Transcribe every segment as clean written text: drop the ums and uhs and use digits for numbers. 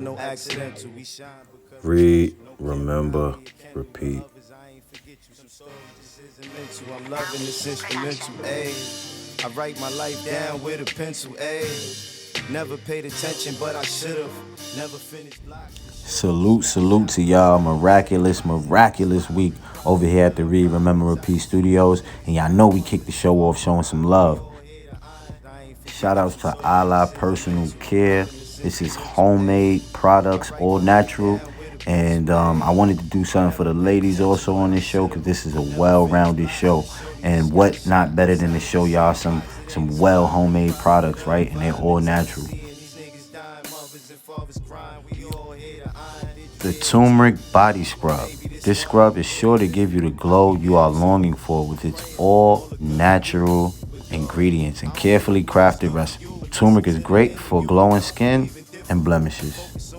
no accidental. We shine because Read, remember, repeat. I'm loving this instrumental, ayy. I write my life down with a pencil, ayy. Never paid attention, but I should've. Never finished blocks. Salute to y'all. Miraculous week over here at the Read, Remember, Repeat Studios. And y'all know we kicked the show off showing some love. Shout outs to Allah Personal Care. This is homemade products, all natural. And I wanted to do something for the ladies also on this show because this is a well-rounded show. And what not better than to show y'all some well homemade products, right? And they're all natural. The turmeric body scrub. This scrub is sure to give you the glow you are longing for with its all natural ingredients and carefully crafted recipe. Turmeric is great for glowing skin and blemishes.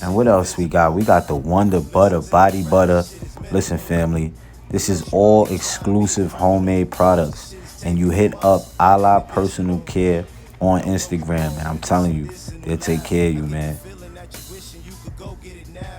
And what else we got? We got the Wonder Butter Body Butter. Listen, family, this is all exclusive homemade products. And you hit up Allah Personal Care on Instagram. And I'm telling you, they'll take care of you, man.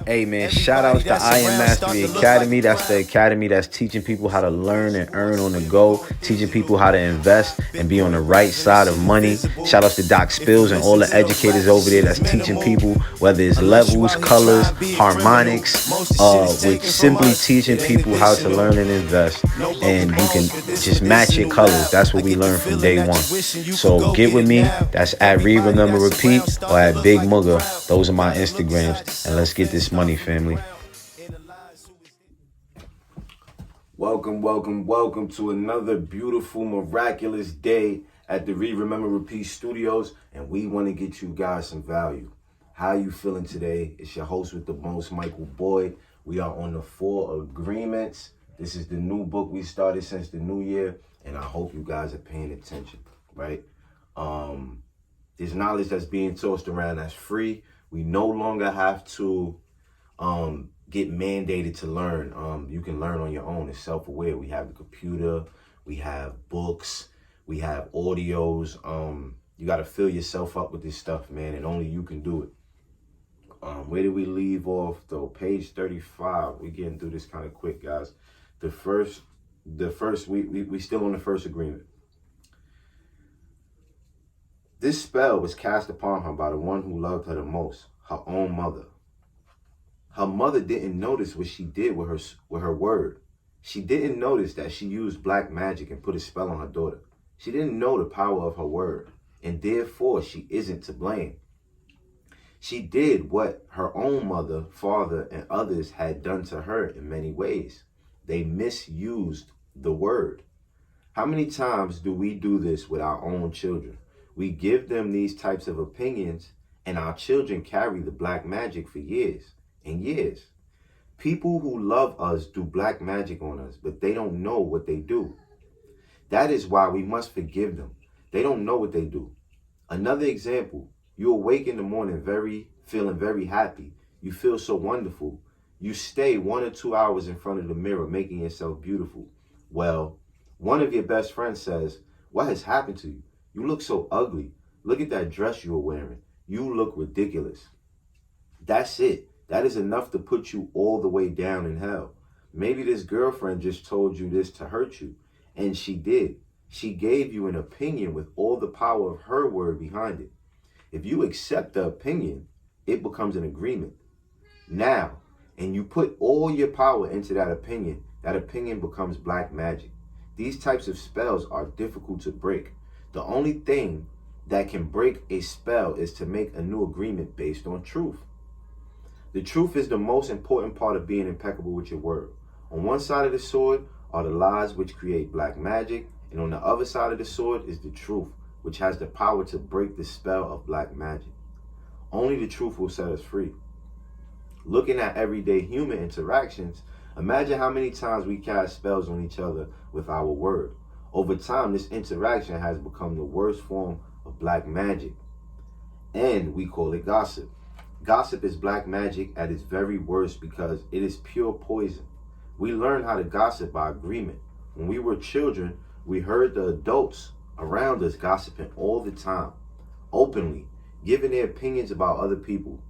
Hey man, shout outs to I Am Mastery Academy. That's the academy that's teaching people how to learn and earn on the go, teaching people how to invest and be on the right side of money. Shout outs to Doc Spills and all the educators over there that's teaching people, whether it's levels, colors, harmonics, with simply teaching people how to learn and invest. And you can just match your colors. That's what we learned from day one. So get with me. That's at Read, Remember, Repeat or at Big MUGGA. Those are my Instagrams. And let's get this money, family. Welcome to another beautiful, miraculous day at the Read, Remember, Repeat Studios, and we want to get you guys some value. How you feeling today? It's your host with the most, Michael Boyd. We are on the 4 agreements. This is the new book we started since the new year, and I hope you guys are paying attention, right? There's knowledge that's being tossed around that's free. We no longer have to get mandated to learn. You can learn on your own. It's self-aware. We have the computer, we have books, we have audios. You got to fill yourself up with this stuff, man, and only you can do it. Where did we leave off though? Page 35. We're getting through this kind of quick, guys. The first we still on the first agreement. This spell was cast upon her by the one who loved her the most, her own mother. Her mother didn't notice what she did with her word. She didn't notice that she used black magic and put a spell on her daughter. She didn't know the power of her word, and therefore she isn't to blame. She did what her own mother, father, and others had done to her in many ways. They misused the word. How many times do we do this with our own children? We give them these types of opinions, and our children carry the black magic for years and years. People who love us do black magic on us, but they don't know what they do. That is why we must forgive them. They don't know what they do. Another example, you awake in the morning feeling very happy. You feel so wonderful. You stay 1 or 2 hours in front of the mirror, making yourself beautiful. Well, one of your best friends says, "What has happened to you? You look so ugly. Look at that dress you are wearing. You look ridiculous." That's it. That is enough to put you all the way down in hell. Maybe this girlfriend just told you this to hurt you, and she did. She gave you an opinion with all the power of her word behind it. If you accept the opinion, it becomes an agreement. Now, and you put all your power into that opinion becomes black magic. These types of spells are difficult to break. The only thing that can break a spell is to make a new agreement based on truth. The truth is the most important part of being impeccable with your word. On one side of the sword are the lies which create black magic, and on the other side of the sword is the truth, which has the power to break the spell of black magic. Only the truth will set us free. Looking at everyday human interactions, imagine how many times we cast spells on each other with our word. Over time, this interaction has become the worst form of black magic, and we call it gossip. Gossip is black magic at its very worst because it is pure poison. We learn how to gossip by agreement. When we were children, we heard the adults around us gossiping all the time. openly, giving their opinions about other people.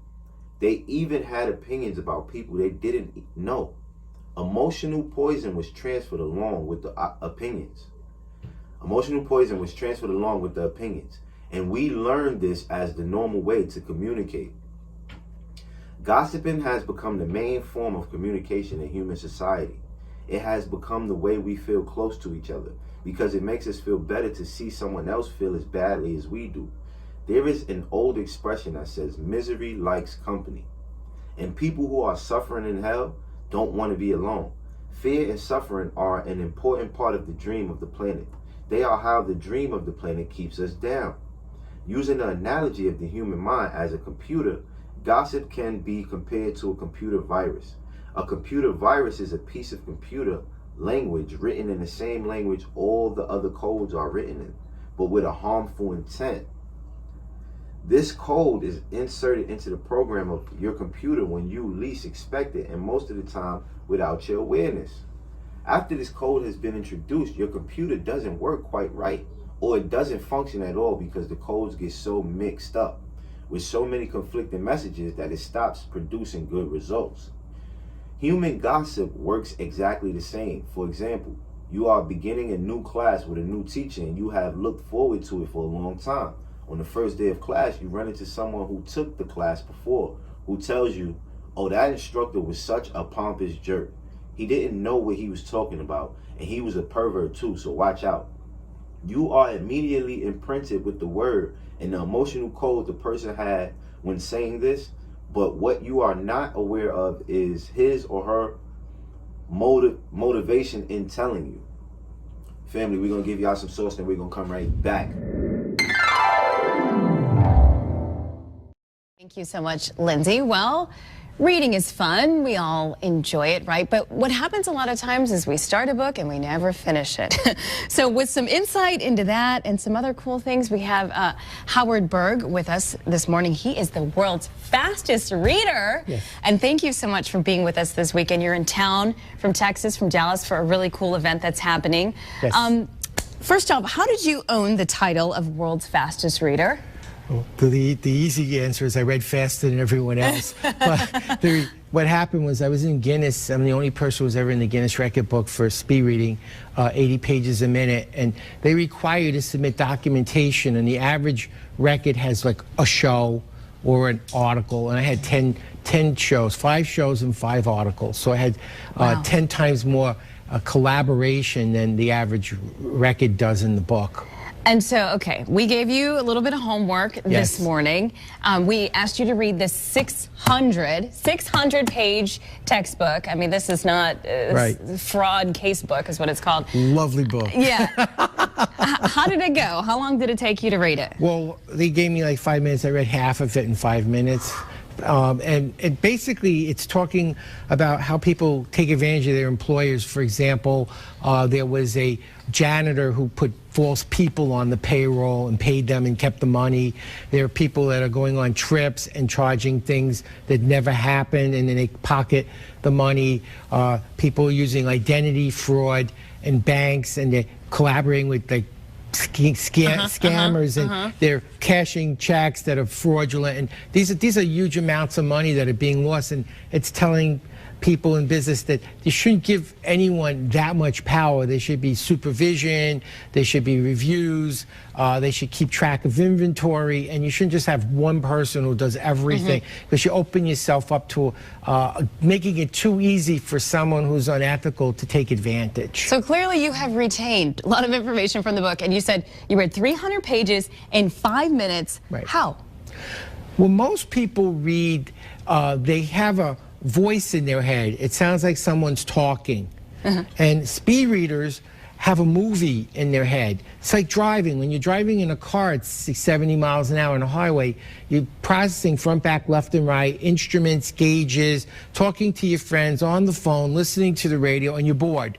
They even had opinions about people they didn't know. Emotional poison was transferred along with the opinions. Emotional poison was transferred along with the opinions. And we learned this as the normal way to communicate. Gossiping has become the main form of communication in human society. It has become the way we feel close to each other because it makes us feel better to see someone else feel as badly as we do. There is an old expression that says misery likes company. And people who are suffering in hell don't want to be alone. Fear and suffering are an important part of the dream of the planet. They are how the dream of the planet keeps us down. Using the analogy of the human mind as a computer, gossip can be compared to a computer virus. A computer virus is a piece of computer language written in the same language all the other codes are written in, but with a harmful intent. This code is inserted into the program of your computer when you least expect it, and most of the time without your awareness. After this code has been introduced, your computer doesn't work quite right, or it doesn't function at all because the codes get so mixed up with so many conflicting messages that it stops producing good results. Human gossip works exactly the same. For example, you are beginning a new class with a new teacher and you have looked forward to it for a long time. On the first day of class, you run into someone who took the class before, who tells you, oh, that instructor was such a pompous jerk. He didn't know what he was talking about, and he was a pervert too, so watch out. You are immediately imprinted with the word and the emotional code the person had when saying this, but what you are not aware of is his or her motivation in telling you. Family, we're going to give y'all some sauce and we're going to come right back. Thank you so much, Lindsay. Well, reading is fun. We all enjoy it, right? But what happens a lot of times is we start a book and we never finish it. So with some insight into that and some other cool things, we have Howard Berg with us this morning. He is the world's fastest reader. Yes. And thank you so much for being with us this weekend. You're in town from Texas, from Dallas, for a really cool event that's happening. Yes. First off, how did you own the title of world's fastest reader? Well, the easy answer is I read faster than everyone else. But what happened was I was in Guinness. I'm the only person who was ever in the Guinness record book for speed reading, 80 pages a minute. And they require you to submit documentation. And the average record has like a show or an article. And I had 10 shows, 5 shows and 5 articles. So I had 10 times more collaboration than the average record does in the book. And so, okay, we gave you a little bit of homework this morning. We asked you to read this 600-page textbook. I mean, this is not fraud case book is what it's called. Lovely book. Yeah. How did it go? How long did it take you to read it? Well, they gave me like 5 minutes. I read half of it in 5 minutes. And basically, it's talking about how people take advantage of their employers. For example, there was a janitor who put false people on the payroll and paid them and kept the money. There are people that are going on trips and charging things that never happened, and then they pocket the money. People using identity fraud in banks, and they're collaborating with like scammers, and they're cashing checks that are fraudulent, and these are huge amounts of money that are being lost. And it's telling people in business that they shouldn't give anyone that much power. There should be supervision, there should be reviews, they should keep track of inventory, and you shouldn't just have one person who does everything, because you open yourself up to making it too easy for someone who's unethical to take advantage. So clearly you have retained a lot of information from the book, and you said you read 300 pages in 5 minutes. Right. How? Well, most people read, they have a voice in their head. It sounds like someone's talking. And speed readers have a movie in their head. It's like driving. When you're driving in a car at 70 miles an hour on a highway, you're processing front, back, left, and right, instruments, gauges, talking to your friends on the phone, listening to the radio, and you're bored.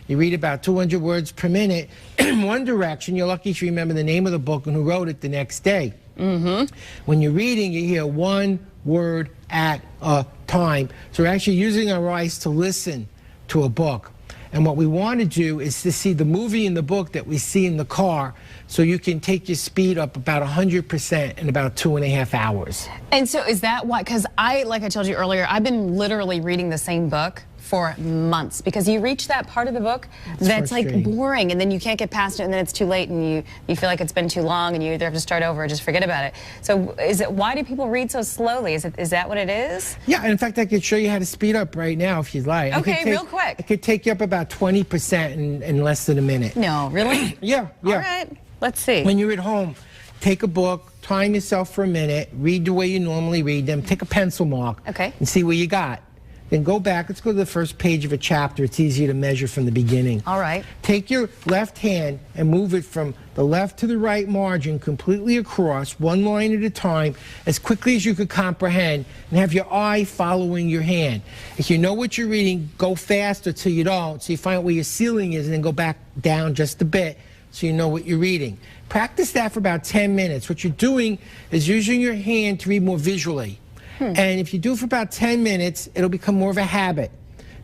You read about 200 words per minute in one direction. You're lucky if you remember the name of the book and who wrote it the next day. When you're reading, you hear one word at a time. So we're actually using our eyes to listen to a book. And what we want to do is to see the movie and the book that we see in the car, so you can take your speed up about 100% in about 2.5 hours. And so is that why? Because like I told you earlier, I've been literally reading the same book for months, because you reach that part of the book that's like boring, and then you can't get past it, and then it's too late, and you feel like it's been too long, and you either have to start over or just forget about it. So why do people read so slowly? Is that what it is? Yeah, and in fact, I could show you how to speed up right now if you'd like. Okay, real quick. It could take you up about 20% in less than a minute. No, really? Yeah. All right, let's see. When you're at home, take a book, time yourself for a minute, read the way you normally read them, take a pencil mark, and see where you got. Then go back. Let's go to the first page of a chapter. It's easier to measure from the beginning. All right. Take your left hand and move it from the left to the right margin completely across, one line at a time, as quickly as you could comprehend, and have your eye following your hand. If you know what you're reading, go faster till you don't, so you find out where your ceiling is, and then go back down just a bit so you know what you're reading. Practice that for about 10 minutes. What you're doing is using your hand to read more visually. And if you do it for about 10 minutes, it'll become more of a habit.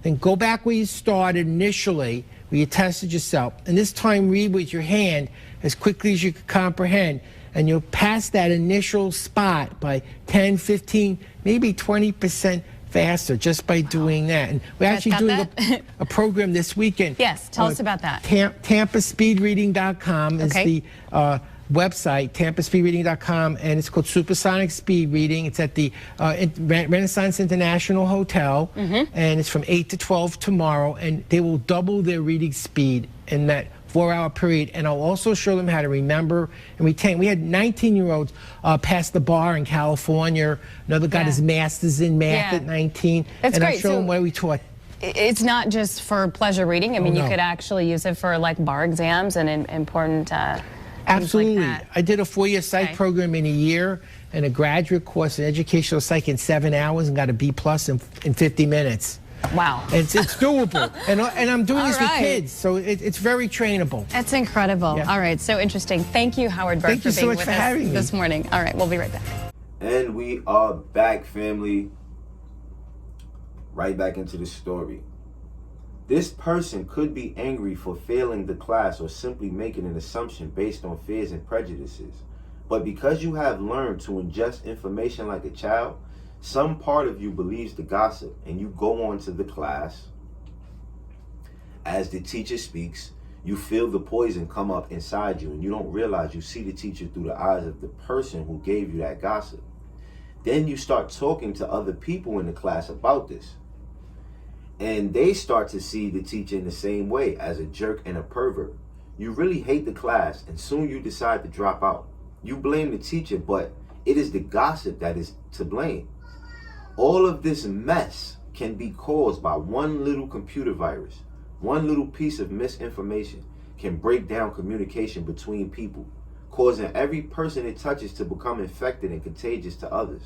Then go back where you started initially, where you tested yourself, and this time read with your hand as quickly as you can comprehend, and you'll pass that initial spot by 10, 15, maybe 20% faster just by doing that. And we're actually doing a program this weekend. Yes, tell us about that. TampaSpeedReading.com is the website, TampaSpeedReading.com, and it's called Supersonic Speed Reading. It's at the Renaissance International Hotel, and it's from 8 to 12 tomorrow, and they will double their reading speed in that 4-hour period. And I'll also show them how to remember and retain. We had 19-year-olds pass the bar in California. Another got his master's in math at 19. That's and great. I show them what we taught. It's not just for pleasure reading. I mean, you could actually use it for like bar exams and important Absolutely. Like I did a 4-year psych program in a year and a graduate course in educational psych in 7 hours and got a B+ in 50 minutes. Wow. It's doable. and I'm doing this with kids, so it's very trainable. That's incredible. Yeah. All right, so interesting. Thank you, Howard Burke, Thank you so much with for us having me this morning. All right, we'll be right back. And we are back, family. Right back into the story. This person could be angry for failing the class or simply making an assumption based on fears and prejudices. But because you have learned to ingest information like a child, some part of you believes the gossip, and you go on to the class. As the teacher speaks, you feel the poison come up inside you, and you don't realize you see the teacher through the eyes of the person who gave you that gossip. Then you start talking to other people in the class about this. And they start to see the teacher in the same way, as a jerk and a pervert. You really hate the class, and soon you decide to drop out. You blame the teacher, but it is the gossip that is to blame. All of this mess can be caused by one little computer virus. One little piece of misinformation can break down communication between people, causing every person it touches to become infected and contagious to others.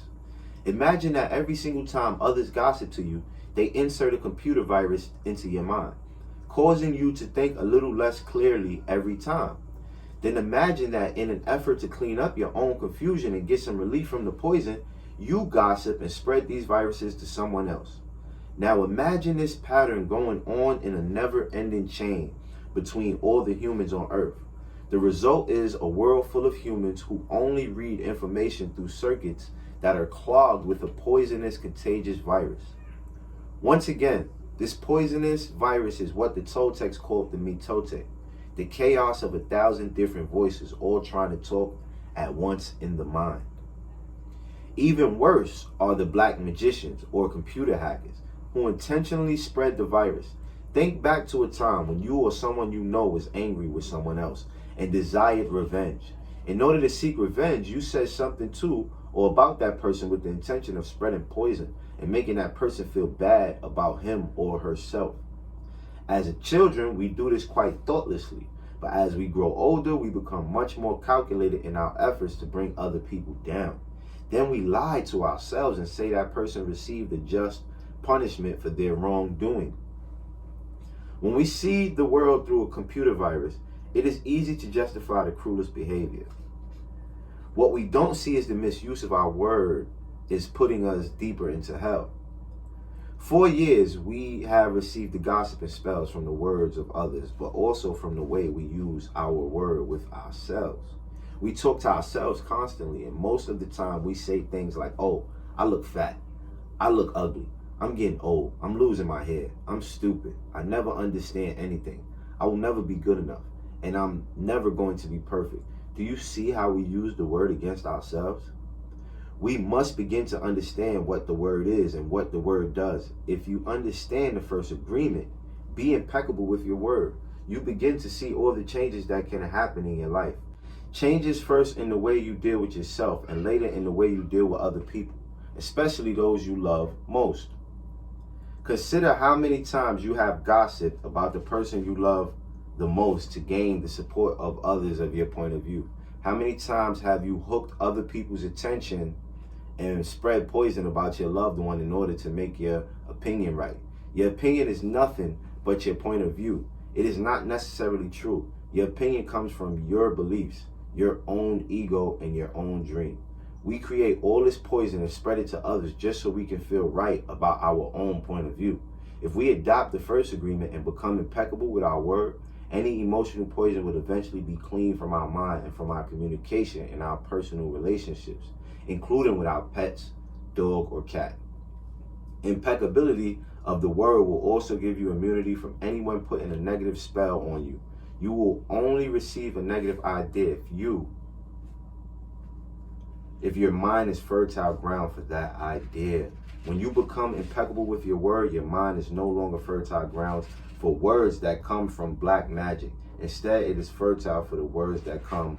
Imagine that every single time others gossip to you, they insert a computer virus into your mind, causing you to think a little less clearly every time. Then imagine that in an effort to clean up your own confusion and get some relief from the poison, you gossip and spread these viruses to someone else. Now imagine this pattern going on in a never-ending chain between all the humans on Earth. The result is a world full of humans who only read information through circuits that are clogged with a poisonous, contagious virus. Once again, this poisonous virus is what the Toltecs called the mitote, the chaos of 1,000 different voices all trying to talk at once in the mind. Even worse are the black magicians or computer hackers who intentionally spread the virus. Think back to a time when you or someone you know was angry with someone else and desired revenge. In order to seek revenge, you said something to or about that person with the intention of spreading poison and making that person feel bad about him or herself. As children, we do this quite thoughtlessly, but as we grow older, we become much more calculated in our efforts to bring other people down. Then we lie to ourselves and say that person received a just punishment for their wrongdoing. When we see the world through a computer virus, it is easy to justify the cruelest behavior. What we don't see is the misuse of our word is putting us deeper into hell. For years, we have received the gossiping spells from the words of others, but also from the way we use our word with ourselves. We talk to ourselves constantly, and most of the time we say things like, oh, I look fat, I look ugly, I'm getting old, I'm losing my hair, I'm stupid, I never understand anything, I will never be good enough, and I'm never going to be perfect. Do you see how we use the word against ourselves? We must begin to understand what the word is and what the word does. If you understand the first agreement, be impeccable with your word. You begin to see all the changes that can happen in your life. Changes first in the way you deal with yourself and later in the way you deal with other people, especially those you love most. Consider how many times you have gossiped about the person you love the most to gain the support of others of your point of view. How many times have you hooked other people's attention and spread poison about your loved one in order to make your opinion right? Your opinion is nothing but your point of view. It is not necessarily true. Your opinion comes from your beliefs, your own ego, and your own dream. We create all this poison and spread it to others just so we can feel right about our own point of view. If we adopt the first agreement and become impeccable with our word, any emotional poison would eventually be cleaned from our mind and from our communication and our personal relationships, including with our pets, dog, or cat. Impeccability of the word will also give you immunity from anyone putting a negative spell on you. You will only receive a negative idea if your mind is fertile ground for that idea. When you become impeccable with your word, your mind is no longer fertile ground for words that come from black magic. Instead, it is fertile for the words that come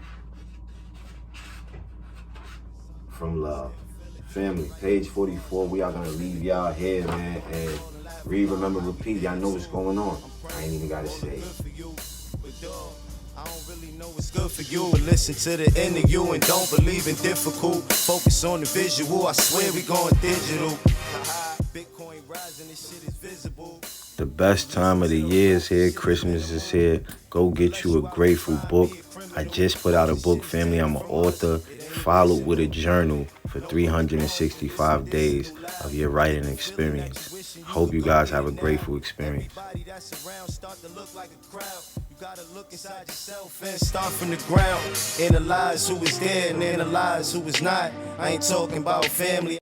from love. Family, page 44, we are going to leave y'all here, man, and read, remember, repeat. Y'all know what's going on. I ain't even got to say it. I don't really know what's good for you, but listen to the end of you and don't believe in difficult. Focus on the visual, I swear we going digital. Bitcoin rising, this shit is visible. The best time of the year is here. Christmas is here. Go get you a grateful book. I just put out a book, family. I'm an author, followed with a journal for 365 days of your writing experience. Hope you guys have a grateful experience. You gotta look inside yourself and start from the ground. Analyze who is there and analyze who is not. I ain't talking about family.